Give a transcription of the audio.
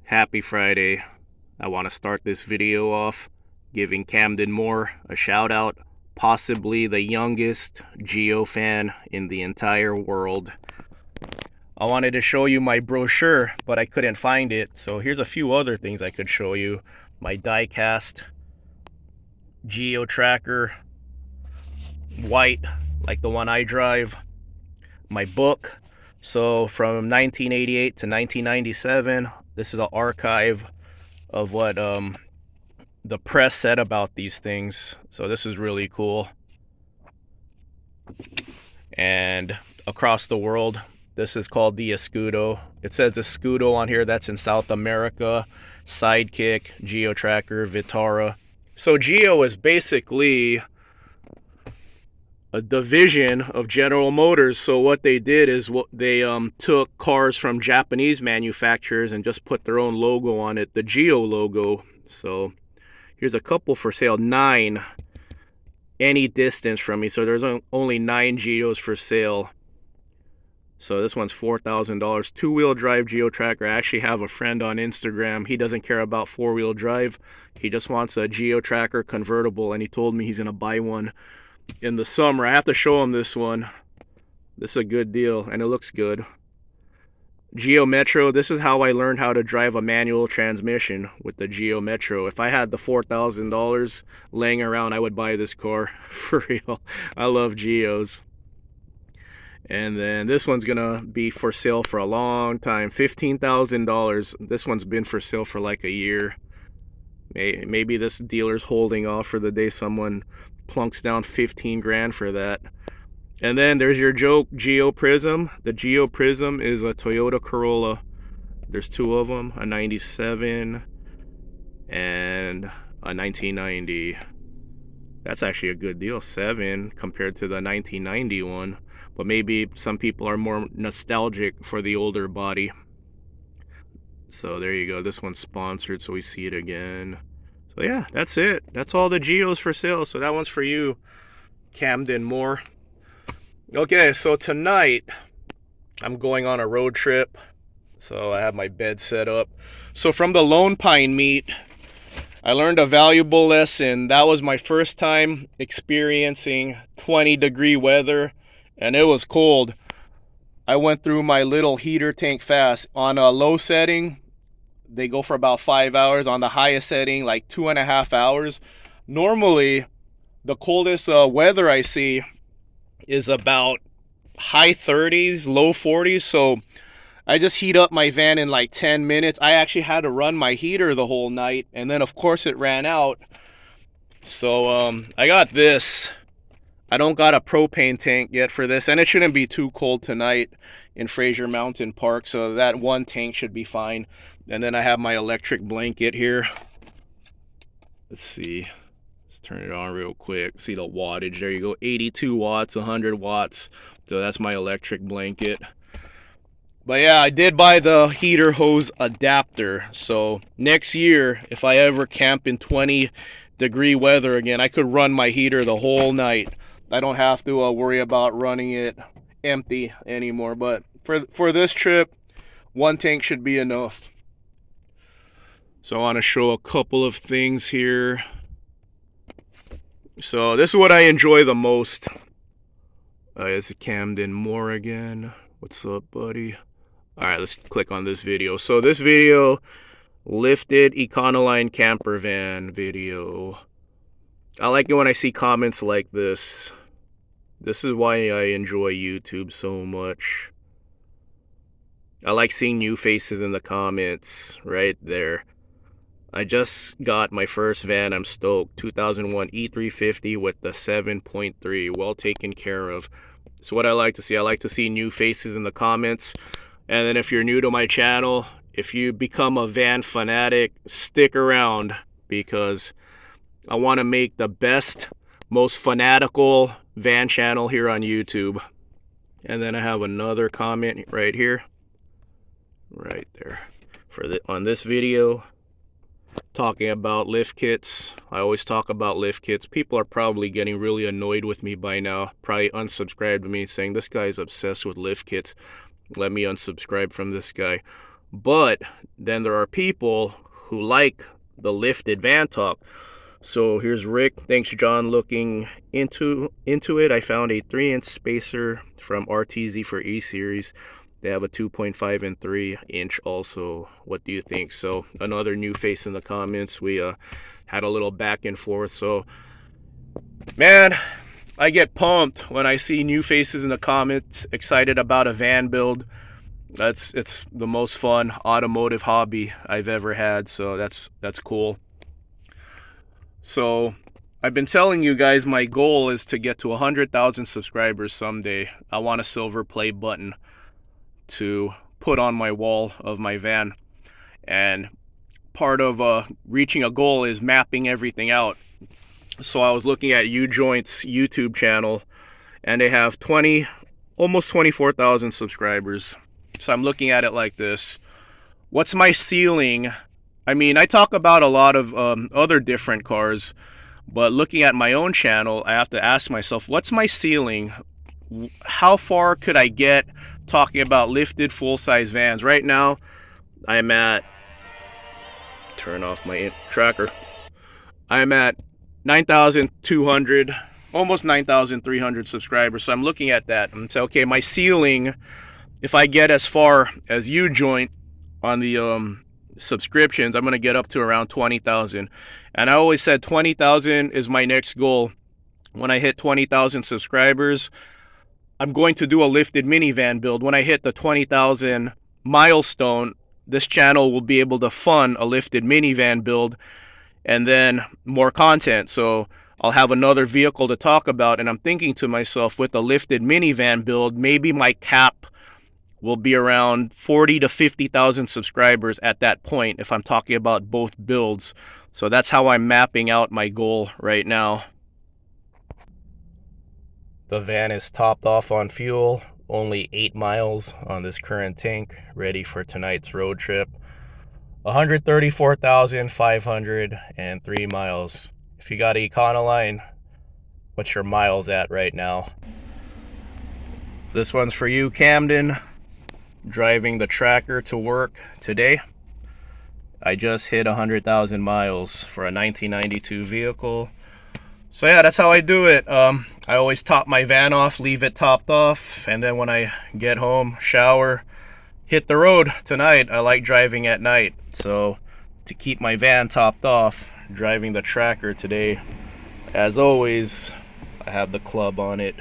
Happy Friday. I want to start this video off giving Camden Moore a shout out, possibly the youngest Geo fan in the entire world. I wanted to show you my brochure, but I couldn't find it, so here's a few other things I could show you. My die-cast Geo tracker, white, like the one I drive. My book, so from 1988 to 1997, this is an archive of what the press said about these things, so this is really cool. And across the world, this is called the Escudo. It says Escudo on here, that's in South America. Sidekick, Geo Tracker, Vitara. So Geo is basically a division of General Motors. So what they did is they took cars from Japanese manufacturers and just put their own logo on it, the Geo logo. So here's a couple for sale, 9 any distance from me. So there's only 9 Geos for sale. So this one's $4,000. Two-wheel drive Geo tracker. I actually have a friend on Instagram. He doesn't care about four-wheel drive. He just wants a Geo tracker convertible, and he told me he's gonna buy one in the summer. I have to show him this one. This is a good deal, and it looks good. Geo Metro. This is how I learned how to drive a manual transmission, with the Geo Metro. If I had the $4,000 laying around, I would buy this car for real. I love Geos. And then this one's gonna be for sale for a long time, $15,000. This one's been for sale for like a year. Maybe this dealer's holding off for the day someone plunks down 15 grand for that. And then there's your joke Geo Prism. The Geo Prism is a Toyota Corolla. There's 2 of them, a 97 and a 1990. That's actually a good deal, 7 compared to the 1990 one. But maybe some people are more nostalgic for the older body. So there you go. This one's sponsored, so we see it again. So yeah, that's it. That's all the Geos for sale. So that one's for you, Camden Moore. Okay, so tonight I'm going on a road trip. So I have my bed set up. So from the Lone Pine meet, I learned a valuable lesson. That was my first time experiencing 20-degree weather, and it was cold. I went through my little heater tank fast. On a low setting, they go for about 5 hours. On the highest setting, like 2.5 hours. Normally, the coldest weather I see is about high 30s, low 40s. So I just heat up my van in like 10 minutes. I actually had to run my heater the whole night, and then of course it ran out. So I got this. I don't got a propane tank yet for this, and it shouldn't be too cold tonight in Fraser Mountain Park, so that one tank should be fine. And then I have my electric blanket here. Let's see. Let's turn it on real quick. See the wattage. There you go. 82 watts, 100 watts. So that's my electric blanket. But yeah, I did buy the heater hose adapter. So next year, if I ever camp in 20-degree weather again, I could run my heater the whole night. I don't have to worry about running it empty anymore. But for this trip, one tank should be enough. So I want to show a couple of things here. So this is what I enjoy the most. It's Camden Moore again. What's up, buddy? All right, let's click on this video. So this video, lifted Econoline camper van video. I like it when I see comments like this. This is why I enjoy YouTube so much. I like seeing new faces in the comments right there. I just got my first van. I'm stoked. 2001 E350 with the 7.3. Well taken care of. So what I like to see. I like to see new faces in the comments. And then if you're new to my channel, if you become a van fanatic, stick around, because I want to make the best, most fanatical van channel here on YouTube. And then I have another comment right here, right there, on this video, talking about lift kits. I always talk about lift kits. People are probably getting really annoyed with me by now, probably unsubscribed to me, saying this guy's obsessed with lift kits. Let me unsubscribe from this guy. But then there are people who like the lifted van talk. So here's Rick. Thanks, John. Looking into it, I found a 3-inch spacer from RTZ for E series. They have a 2.5 and 3-inch also. What do you think? So another new face in the comments. We had a little back and forth. So man, I get pumped when I see new faces in the comments excited about a van build. It's the most fun automotive hobby I've ever had. So that's cool. So I've been telling you guys my goal is to get to 100,000 subscribers someday. I want a silver play button to put on my wall of my van. And part of reaching a goal is mapping everything out. So I was looking at U-Joint's YouTube channel, and they have almost 24,000 subscribers. So I'm looking at it like this. What's my ceiling? I mean, I talk about a lot of other different cars, but looking at my own channel, I have to ask myself, what's my ceiling? How far could I get talking about lifted full-size vans? Right now, I'm at, turn off my tracker, I'm at 9,200, almost 9,300 subscribers. So I'm looking at that and say, okay, my ceiling, if I get as far as U-Joint on the subscriptions, I'm going to get up to around 20,000. And I always said 20,000 is my next goal. When I hit 20,000 subscribers, I'm going to do a lifted minivan build. When I hit the 20,000 milestone, this channel will be able to fund a lifted minivan build and then more content. So I'll have another vehicle to talk about. And I'm thinking to myself, with a lifted minivan build, maybe my cap will be around 40 to 50,000 subscribers at that point if I'm talking about both builds. So that's how I'm mapping out my goal right now. The van is topped off on fuel, only 8 miles on this current tank, ready for tonight's road trip. 134,503 miles. If you got Econoline, what's your miles at right now? This one's for you, Camden. Driving the tracker to work today. I just hit 100,000 miles for a 1992 vehicle. So yeah, that's how I do it. I always top my van off, leave it topped off, and then when I get home, shower, hit the road. Tonight I like driving at night, so to keep my van topped off, driving the tracker today, as always, I have the club on it.